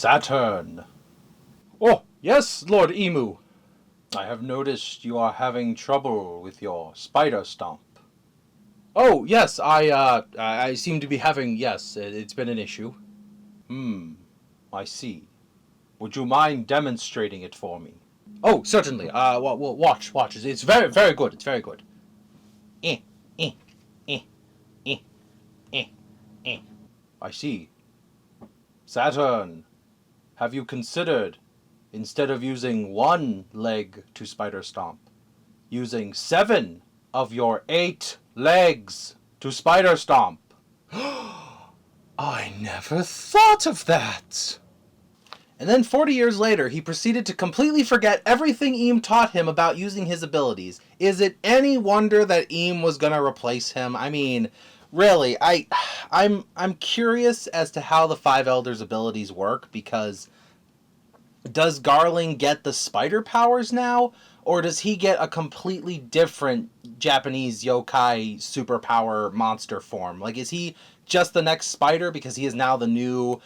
Saturn. Oh, yes, Lord Emu. I have noticed you are having trouble with your spider stomp. Oh, yes, I seem to be having, yes, it's been an issue. I see. Would you mind demonstrating it for me? Oh, certainly. Watch. It's very, very good. It's very good. Eh, eh, eh, eh, eh, eh. I see. Saturn, have you considered, instead of using one leg to spider stomp, using 7 of your 8 legs to spider stomp? I never thought of that! And then 40 years later, he proceeded to completely forget everything Eam taught him about using his abilities. Is it any wonder that Eam was going to replace him? I mean, really, I'm curious as to how the Five Elders' abilities work, because does Garling get the spider powers now? Or does he get a completely different Japanese yokai superpower monster form? Like, is he just the next spider because he is now the new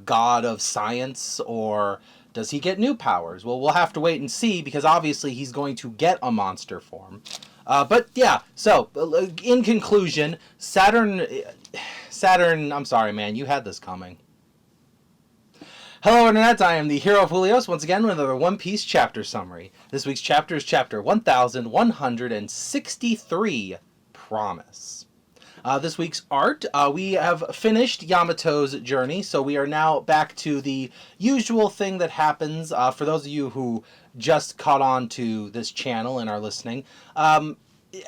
god of science? Or does he get new powers? Well, we'll have to wait and see, because obviously he's going to get a monster form. But yeah, so in conclusion, Saturn, I'm sorry, man, you had this coming. Hello Internet, I am the hero of Julios, once again with another One Piece chapter summary. This week's chapter is chapter 1163, Promise. This week's art, we have finished Yamato's journey, so we are now back to the usual thing that happens. For those of you who just caught on to this channel and are listening,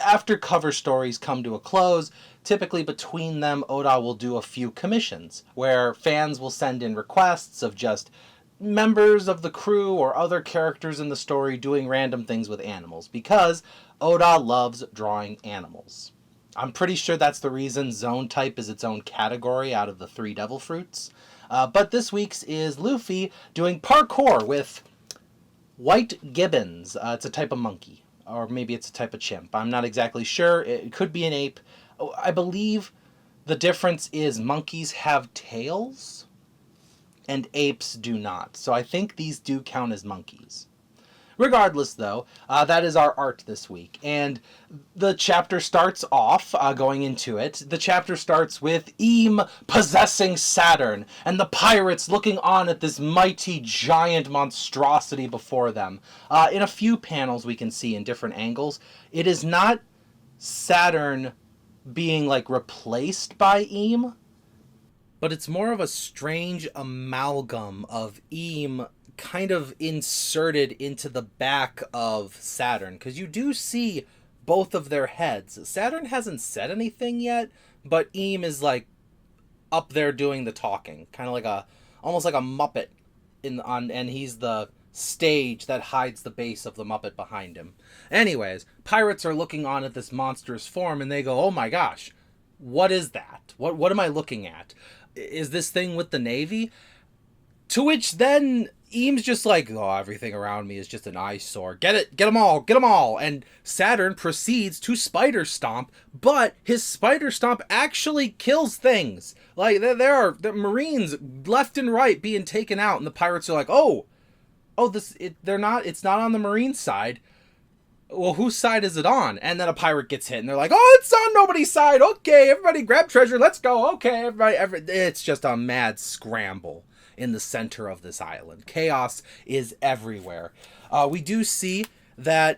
after cover stories come to a close, typically between them, Oda will do a few commissions, where fans will send in requests of just members of the crew or other characters in the story doing random things with animals, because Oda loves drawing animals. I'm pretty sure that's the reason Zone Type is its own category out of the 3 Devil Fruits. But this week's is Luffy doing parkour with white gibbons. It's a type of monkey. Or maybe it's a type of chimp. I'm not exactly sure. It could be an ape. I believe the difference is monkeys have tails and apes do not. So I think these do count as monkeys. Regardless, though, that is our art this week. And the chapter starts off, going into it, the chapter starts with Eam possessing Saturn, and the pirates looking on at this mighty, giant monstrosity before them. In a few panels we can see in different angles, it is not Saturn being, like, replaced by Eam, but it's more of a strange amalgam of Eam kind of inserted into the back of Saturn, because you do see both of their heads. Saturn hasn't said anything yet, but Eam is like up there doing the talking, kind of like almost like a Muppet and he's the stage that hides the base of the Muppet behind him. Anyways, pirates are looking on at this monstrous form and they go, "Oh my gosh, what is that? What am I looking at? Is this thing with the Navy?" To which then Eam's just like, "Oh, everything around me is just an eyesore. Get them all. And Saturn proceeds to spider stomp, but his spider stomp actually kills things. Like, there are the Marines left and right being taken out, and the pirates are like, it's not on the Marine side. Well, whose side is it on?" And then a pirate gets hit, and they're like, "Oh, it's on nobody's side. Okay, everybody grab treasure. Let's go. Okay, it's just a mad scramble in the center of this island. Chaos is everywhere. We do see that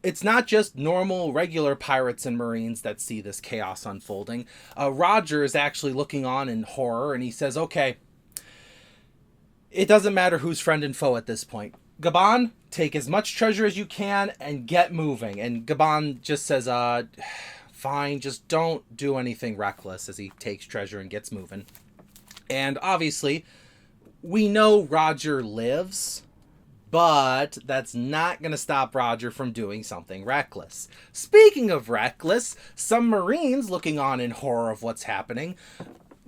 it's not just normal, regular pirates and Marines that see this chaos unfolding. Roger is actually looking on in horror, and he says, "Okay, it doesn't matter who's friend and foe at this point. Gaban, take as much treasure as you can and get moving." And Gaban just says, "Fine, just don't do anything reckless," as he takes treasure and gets moving. And obviously, we know Roger lives, but that's not going to stop Roger from doing something reckless. Speaking of reckless, some Marines looking on in horror of what's happening,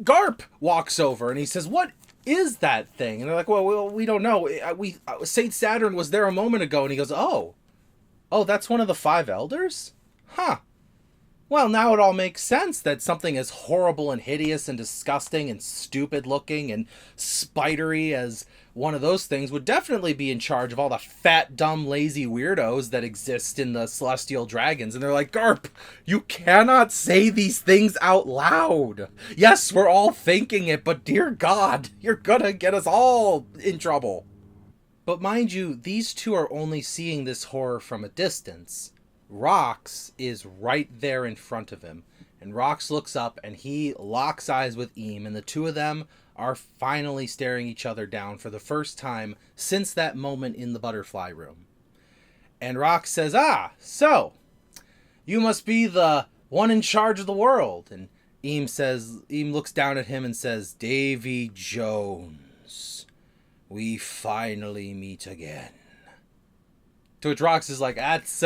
Garp walks over and he says, "What is that thing?" And they're like, well, we don't know. Saint Saturn was there a moment ago. And he goes, oh, that's one of the 5 elders? Huh. Well, now it all makes sense that something as horrible and hideous and disgusting and stupid looking and spidery as one of those things would definitely be in charge of all the fat, dumb, lazy weirdos that exist in the Celestial Dragons. And they're like, Garp, you cannot say these things out loud. Yes, we're all thinking it, but dear God, you're gonna get us all in trouble. But mind you, these two are only seeing this horror from a distance. Rox is right there in front of him. And Rox looks up and he locks eyes with Eam, and the two of them are finally staring each other down for the first time since that moment in the butterfly room. And Rox says, so you must be the one in charge of the world. And Eam looks down at him and says, Davy Jones, we finally meet again. To which Rox is like, that's,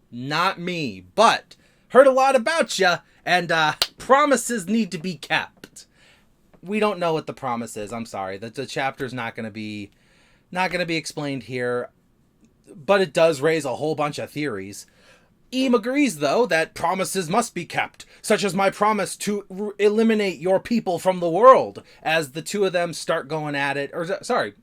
not me, but heard a lot about you, and promises need to be kept. We don't know what the promise is. I'm sorry. The chapter's not going to be explained here, but it does raise a whole bunch of theories. Eam agrees, though, that promises must be kept, such as my promise to eliminate your people from the world, as the two of them start going at it.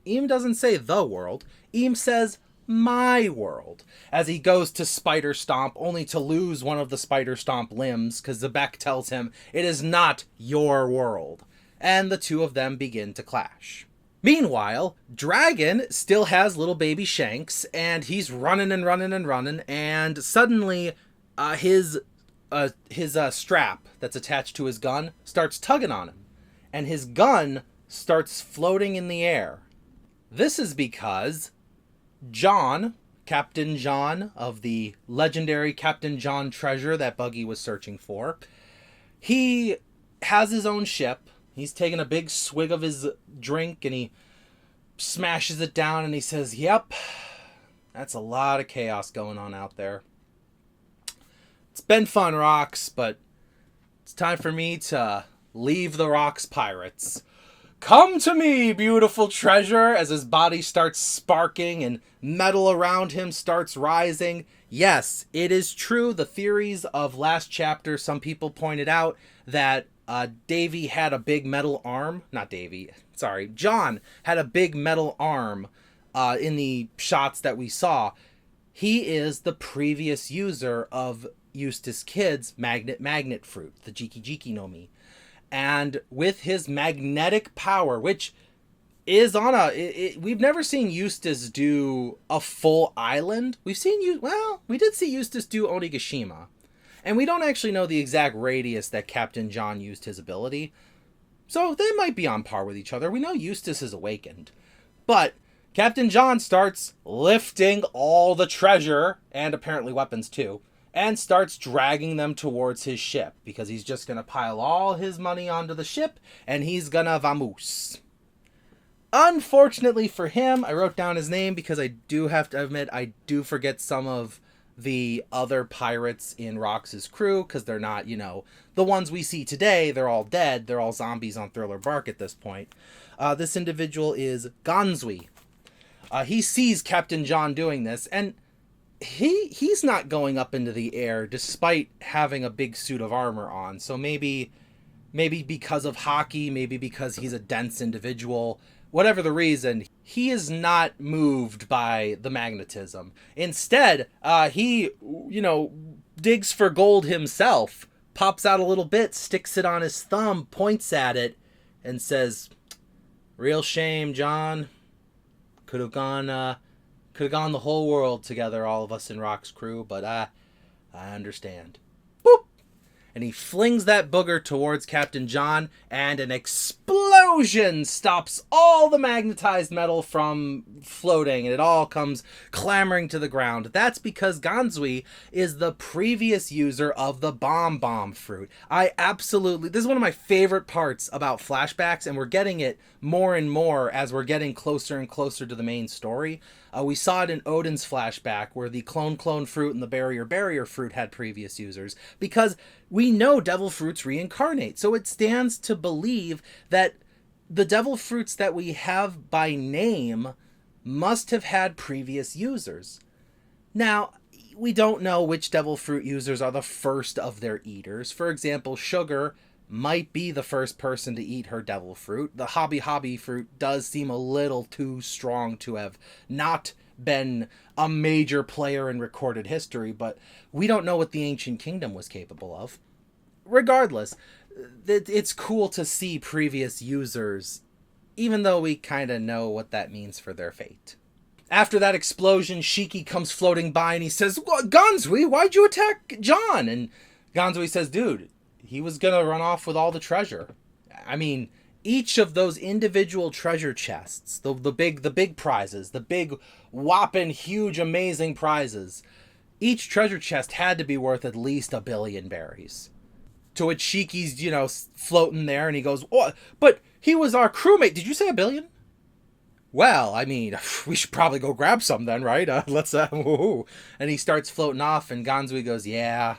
Eam doesn't say the world. Eam says my world, as he goes to Spider Stomp, only to lose one of the Spider Stomp limbs, because Zebek tells him it is not your world. And the two of them begin to clash. Meanwhile, Dragon still has little baby Shanks, and he's running and running and running, and suddenly his strap that's attached to his gun starts tugging on him, and his gun starts floating in the air. This is because John, Captain John of the legendary Captain John treasure that Buggy was searching for, he has his own ship. He's taking a big swig of his drink and he smashes it down and he says, yep, that's a lot of chaos going on out there. It's been fun, Rox, but it's time for me to leave the Rox Pirates. Come to me, beautiful treasure, as his body starts sparking and metal around him starts rising. Yes, it is true. The theories of last chapter, some people pointed out that Davy had a big metal arm. John had a big metal arm in the shots that we saw. He is the previous user of Eustace Kid's magnet fruit, the Jiki Jiki no Mi. And with his magnetic power, which is on we've never seen Eustace do a full island. We did see Eustace do Onigashima. And we don't actually know the exact radius that Captain John used his ability. So they might be on par with each other. We know Eustace is awakened. But Captain John starts lifting all the treasure, and apparently weapons too, and starts dragging them towards his ship, because he's just going to pile all his money onto the ship, and he's going to vamoose. Unfortunately for him, I wrote down his name because I do have to admit I do forget some of the other pirates in Rox's crew, because they're not, the ones we see today. They're all dead. They're all zombies on Thriller Bark at this point. This individual is Gonzui. He sees Captain John doing this, and he's not going up into the air despite having a big suit of armor on. So maybe because of hockey, maybe because he's a dense individual, whatever the reason, he is not moved by the magnetism. Instead, he, digs for gold himself, pops out a little bit, sticks it on his thumb, points at it, and says, real shame, John. Could have gone the whole world together, all of us in Rock's crew, but I understand. Boop! And he flings that booger towards Captain John, and an explosion stops all the magnetized metal from floating, and it all comes clamoring to the ground. That's because Gonzui is the previous user of the bomb fruit. This is one of my favorite parts about flashbacks, and we're getting it more and more as we're getting closer and closer to the main story. We saw it in Odin's flashback, where the clone fruit and the barrier fruit had previous users, because we know devil fruits reincarnate. So it stands to believe that the devil fruits that we have by name must have had previous users. Now, we don't know which devil fruit users are the first of their eaters. For example, Sugar might be the first person to eat her devil fruit. The Hobby fruit does seem a little too strong to have not been a major player in recorded history, but we don't know what the Ancient Kingdom was capable of. Regardless, it's cool to see previous users, even though we kind of know what that means for their fate. After that explosion, Shiki comes floating by and he says, Gonzui, why'd you attack John? And Gonzui says, dude, he was going to run off with all the treasure. I mean, each of those individual treasure chests, the big prizes, the big whopping huge amazing prizes, each treasure chest had to be worth at least 1 billion berries. To which Shiki's, floating there and he goes, oh, but he was our crewmate. Did you say 1 billion? Well, I mean, we should probably go grab some then, right? Woohoo. And he starts floating off and Gonzui goes, yeah.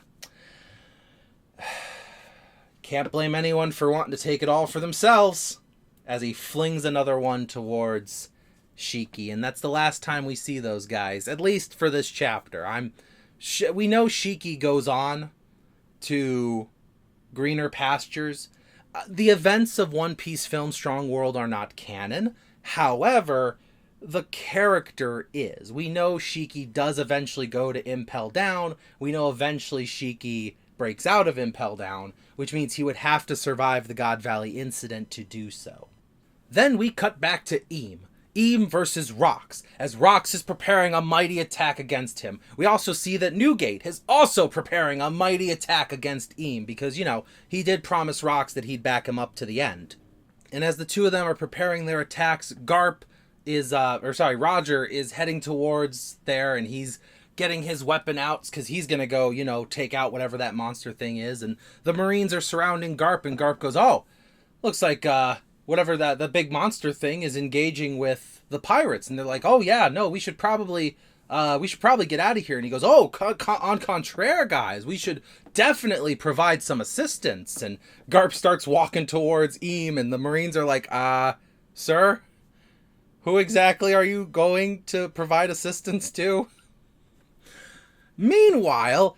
Can't blame anyone for wanting to take it all for themselves. As he flings another one towards Shiki. And that's the last time we see those guys, at least for this chapter. We know Shiki goes on to greener pastures. The events of One Piece film Strong World are not canon. However, the character is. We know Shiki does eventually go to Impel Down. We know eventually Shiki breaks out of Impel Down, which means he would have to survive the God Valley incident to do so. Then we cut back to Eam versus Rox, as Rox is preparing a mighty attack against him. We also see that Newgate is also preparing a mighty attack against Eam, because, he did promise Rox that he'd back him up to the end. And as the two of them are preparing their attacks, Roger is heading towards there, and he's getting his weapon out because he's going to go, take out whatever that monster thing is. And the Marines are surrounding Garp, and Garp goes, oh, looks like whatever the big monster thing is engaging with the pirates. And they're like, oh yeah, no, we should probably get out of here. And he goes, oh, on contraire, guys, we should definitely provide some assistance. And Garp starts walking towards Eam, and the Marines are like, sir, who exactly are you going to provide assistance to? Meanwhile,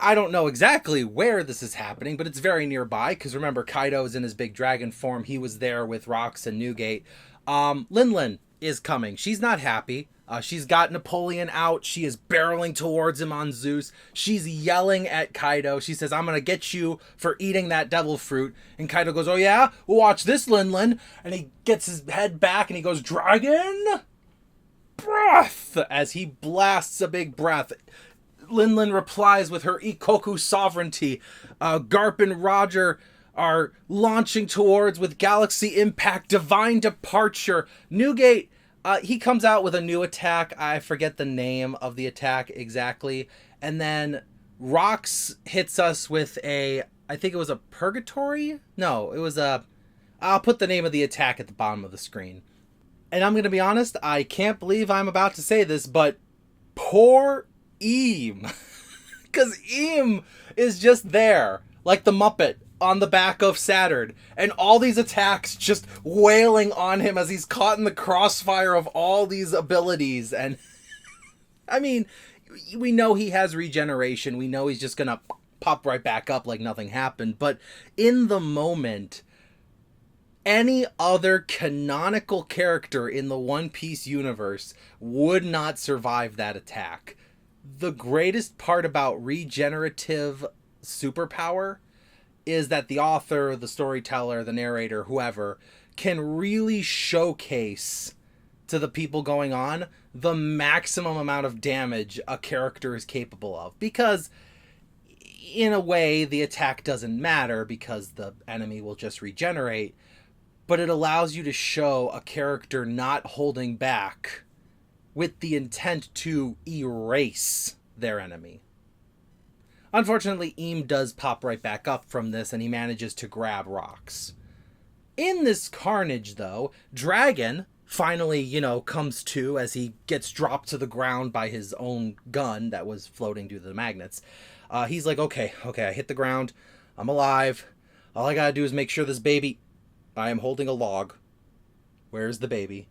I don't know exactly where this is happening, but it's very nearby, because remember, Kaido is in his big dragon form. He was there with Rox and Newgate. Linlin is coming. She's not happy. She's got Napoleon out. She is barreling towards him on Zeus. She's yelling at Kaido. She says, I'm going to get you for eating that devil fruit. And Kaido goes, oh yeah? Well, watch this, Linlin. And he gets his head back and he goes, Dragon breath, as he blasts a big breath. Linlin replies with her Ikoku sovereignty. Garp and Roger are launching towards with Galaxy Impact, Divine Departure. Newgate, he comes out with a new attack. I forget the name of the attack exactly. And then Rox hits us with I think it was a Purgatory? No, it was I'll put the name of the attack at the bottom of the screen. And I'm going to be honest, I can't believe I'm about to say this, but poor Eam. Because Eam is just there, like the Muppet on the back of Saturn, and all these attacks just wailing on him as he's caught in the crossfire of all these abilities. And I mean, we know he has regeneration. We know he's just going to pop right back up like nothing happened. But in the moment, any other canonical character in the One Piece universe would not survive that attack. The greatest part about regenerative superpower is that the author, the storyteller, the narrator, whoever, can really showcase to the people going on the maximum amount of damage a character is capable of. Because, in a way, the attack doesn't matter because the enemy will just regenerate, but it allows you to show a character not holding back with the intent to erase their enemy. Unfortunately, Eam does pop right back up from this, and he manages to grab Rox. In this carnage, though, Dragon finally, comes to as he gets dropped to the ground by his own gun that was floating due to the magnets. He's like, okay, I hit the ground. I'm alive. All I gotta do is make sure this baby... I am holding a log. Where's the baby?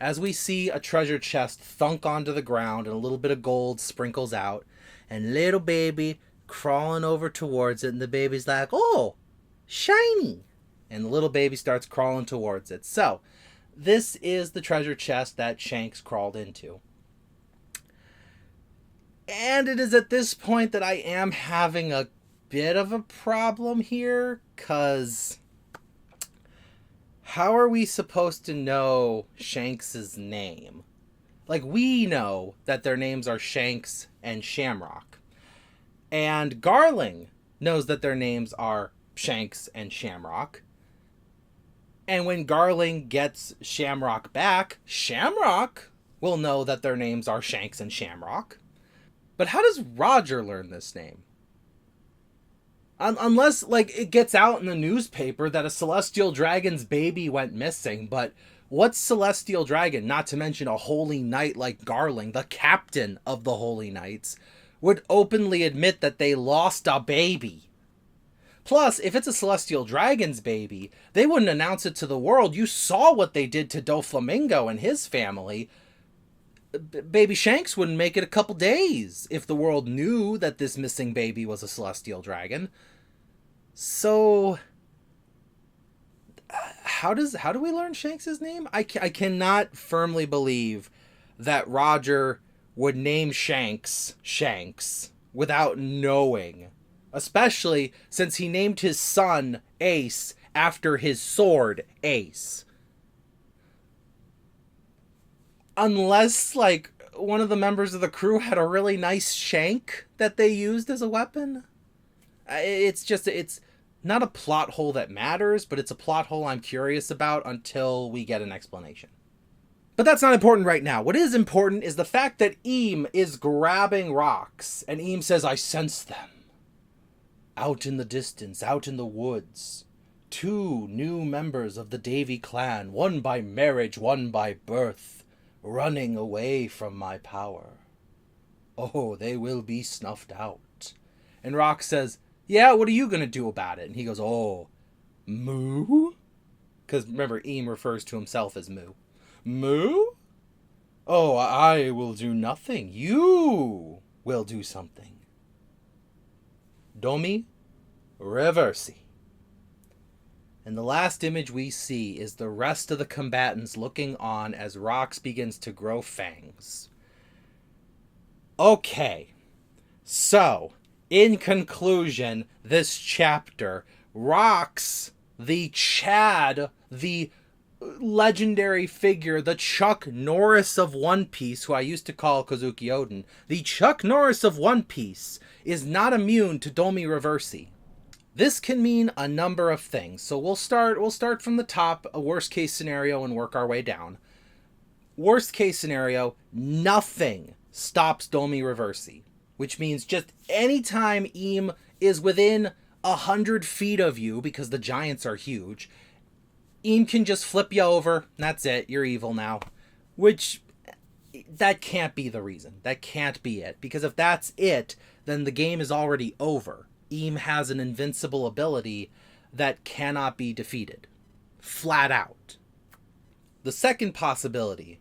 As we see a treasure chest thunk onto the ground and a little bit of gold sprinkles out, and little baby crawling over towards it, and the baby's like, oh, shiny. And the little baby starts crawling towards it. So, this is the treasure chest that Shanks crawled into. And it is at this point that I am having a bit of a problem here, because how are we supposed to know Shanks's name? Like, we know that their names are Shanks and Shamrock. And Garling knows that their names are Shanks and Shamrock. And when Garling gets Shamrock back, Shamrock will know that their names are Shanks and Shamrock. But how does Roger learn this name? Unless, like, it gets out in the newspaper that a celestial dragon's baby went missing. But what's celestial dragon? Not to mention a holy knight like Garling, the captain of the holy knights, would openly admit that they lost a baby. Plus, if it's a celestial dragon's baby, they wouldn't announce it to the world. You saw what they did to Doflamingo and his family. Baby Shanks wouldn't make it a couple days if the world knew that this missing baby was a celestial dragon. So, how do we learn Shanks' name? I cannot firmly believe that Roger would name Shanks without knowing. Especially since he named his son Ace after his sword, Ace. Unless, like, one of the members of the crew had a really nice shank that they used as a weapon. It's not a plot hole that matters, but it's a plot hole I'm curious about until we get an explanation. But that's not important right now. What is important is the fact that Eam is grabbing rocks, and Eam says, I sense them. Out in the distance, out in the woods, 2 new members of the Davy clan, one by marriage, one by birth, running away from my power. Oh, they will be snuffed out. And Rock says, yeah, what are you going to do about it? And he goes, oh, Moo? Because remember, Eam refers to himself as Moo. Moo? Oh, I will do nothing. You will do something. Domi Reversi. And the last image we see is the rest of the combatants looking on as Rox begins to grow fangs. Okay, so, in conclusion, this chapter, Rox, the Chad, the legendary figure, the Chuck Norris of One Piece, who I used to call Kozuki Oden, the Chuck Norris of One Piece, is not immune to Domi Reversi. This can mean a number of things. So we'll start from the top, a worst case scenario, and work our way down. Worst case scenario, nothing stops Domi Reversi, which means just anytime Eam is within 100 feet of you, because the giants are huge, Eam can just flip you over, and that's it, you're evil now. Which, that can't be the reason. That can't be it. Because if that's it, then the game is already over. Eam has an invincible ability that cannot be defeated. Flat out. The second possibility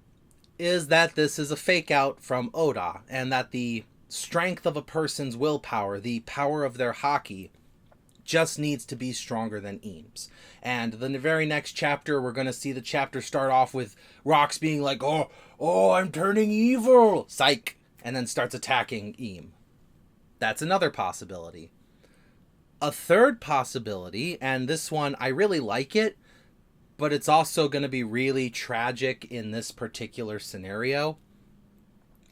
is that this is a fake out from Oda, and that the strength of a person's willpower, the power of their haki, just needs to be stronger than Eam's. And then the very next chapter, we're going to see the chapter start off with Rox being like, oh, I'm turning evil, psych, and then starts attacking Eam. That's another possibility. A third possibility, and this one, I really like it, but it's also going to be really tragic in this particular scenario,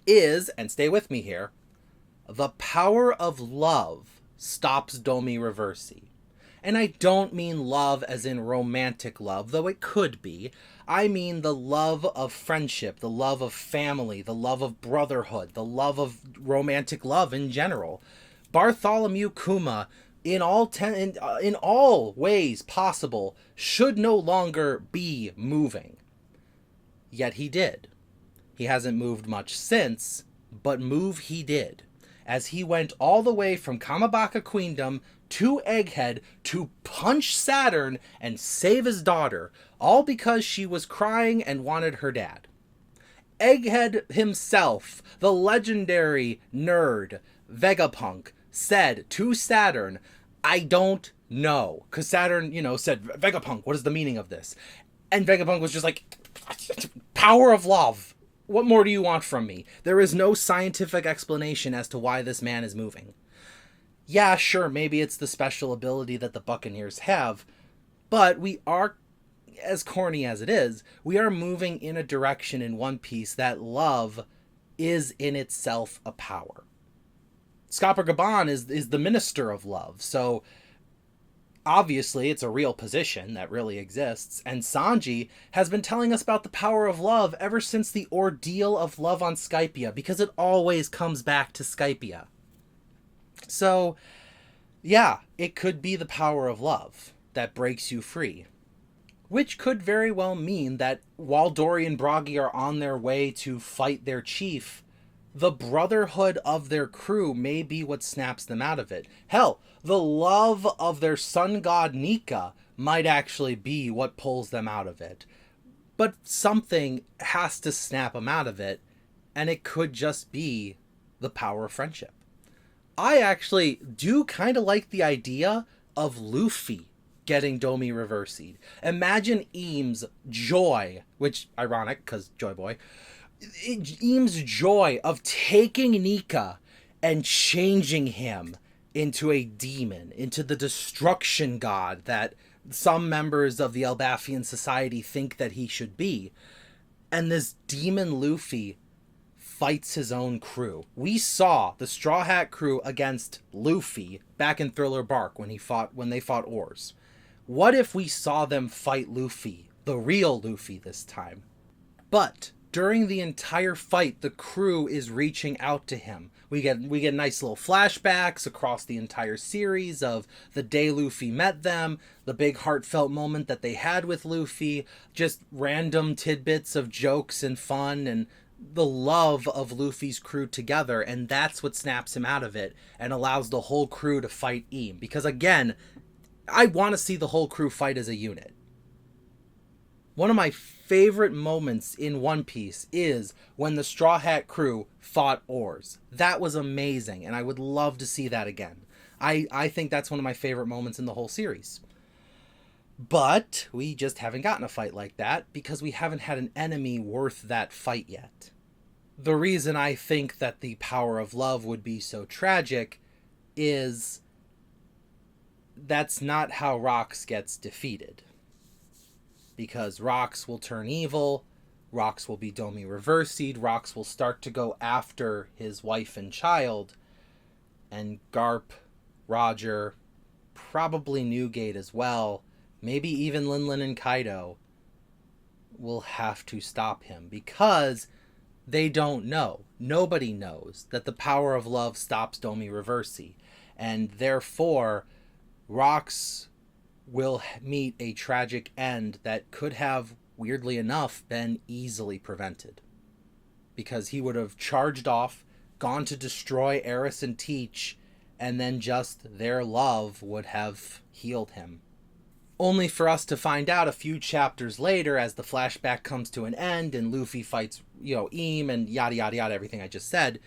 is, and stay with me here, the power of love stops Domi Reversi. And I don't mean love as in romantic love, though it could be. I mean the love of friendship, the love of family, the love of brotherhood, the love of romantic love in general. Bartholomew Kuma, in all ways possible, should no longer be moving. Yet he did. He hasn't moved much since, but move he did, as he went all the way from Kamabaka Queendom to Egghead to punch Saturn and save his daughter, all because she was crying and wanted her dad. Egghead himself, the legendary nerd, Vegapunk said to Saturn, I don't know. Because Saturn, said, Vegapunk, what is the meaning of this? And Vegapunk was just like, power of love. What more do you want from me? There is no scientific explanation as to why this man is moving. Yeah, sure, maybe it's the special ability that the Buccaneers have, but we are, as corny as it is, we are moving in a direction in One Piece that love is in itself a power. Scopper Gaban is the minister of love, so obviously it's a real position that really exists, and Sanji has been telling us about the power of love ever since the ordeal of love on Skypiea, because it always comes back to Skypiea. So, yeah, it could be the power of love that breaks you free. Which could very well mean that while Dory and Broggy are on their way to fight their chief, the brotherhood of their crew may be what snaps them out of it. Hell, the love of their sun god Nika might actually be what pulls them out of it. But something has to snap them out of it, and it could just be the power of friendship. I actually do kind of like the idea of Luffy getting Domi reversied. Imagine Eames' joy, which, ironic, because Joy Boy, Eames' joy of taking Nika and changing him into a demon, into the destruction god that some members of the Elbaphian society think that he should be. And this demon Luffy fights his own crew. We saw the Straw Hat crew against Luffy back in Thriller Bark when they fought Oars. What if we saw them fight Luffy, the real Luffy this time? But during the entire fight, the crew is reaching out to him. We get nice little flashbacks across the entire series of the day Luffy met them, the big heartfelt moment that they had with Luffy, just random tidbits of jokes and fun and the love of Luffy's crew together, and that's what snaps him out of it and allows the whole crew to fight Eam. Because again, I want to see the whole crew fight as a unit. One of my favorite moments in One Piece is when the Straw Hat crew fought Oars. That was amazing, and I would love to see that again. I think that's one of my favorite moments in the whole series. But we just haven't gotten a fight like that because we haven't had an enemy worth that fight yet. The reason I think that the power of love would be so tragic is that's not how Rox gets defeated. Because Rox will turn evil, Rox will be Domi reversied, Rox will start to go after his wife and child, and Garp, Roger, probably Newgate as well, maybe even Linlin and Kaido will have to stop him because they don't know. Nobody knows that the power of love stops Domi Reversi, and therefore Rox will meet a tragic end that could have, weirdly enough, been easily prevented. Because he would have charged off, gone to destroy Eris and Teach, and then just their love would have healed him. Only for us to find out a few chapters later as the flashback comes to an end and Luffy fights, Eam and yada yada yada, everything I just said,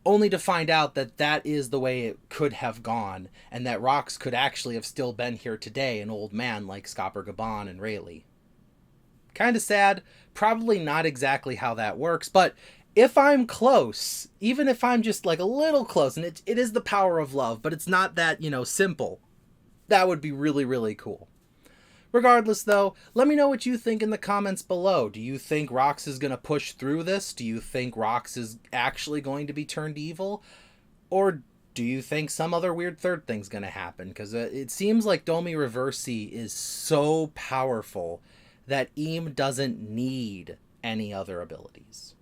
only to find out that that is the way it could have gone, and that Rox could actually have still been here today, an old man like Scopper Gaban and Rayleigh. Kinda sad, probably not exactly how that works, but if I'm close, even if I'm just like a little close, and it is the power of love, but it's not that, simple, that would be really, really cool. Regardless, though, let me know what you think in the comments below. Do you think Rox is going to push through this? Do you think Rox is actually going to be turned evil? Or do you think some other weird third thing's going to happen? Because it seems like Domi Reversi is so powerful that Eam doesn't need any other abilities.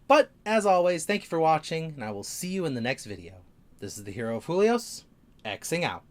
But, as always, thank you for watching, and I will see you in the next video. This is the Hero of Julios, Xing out.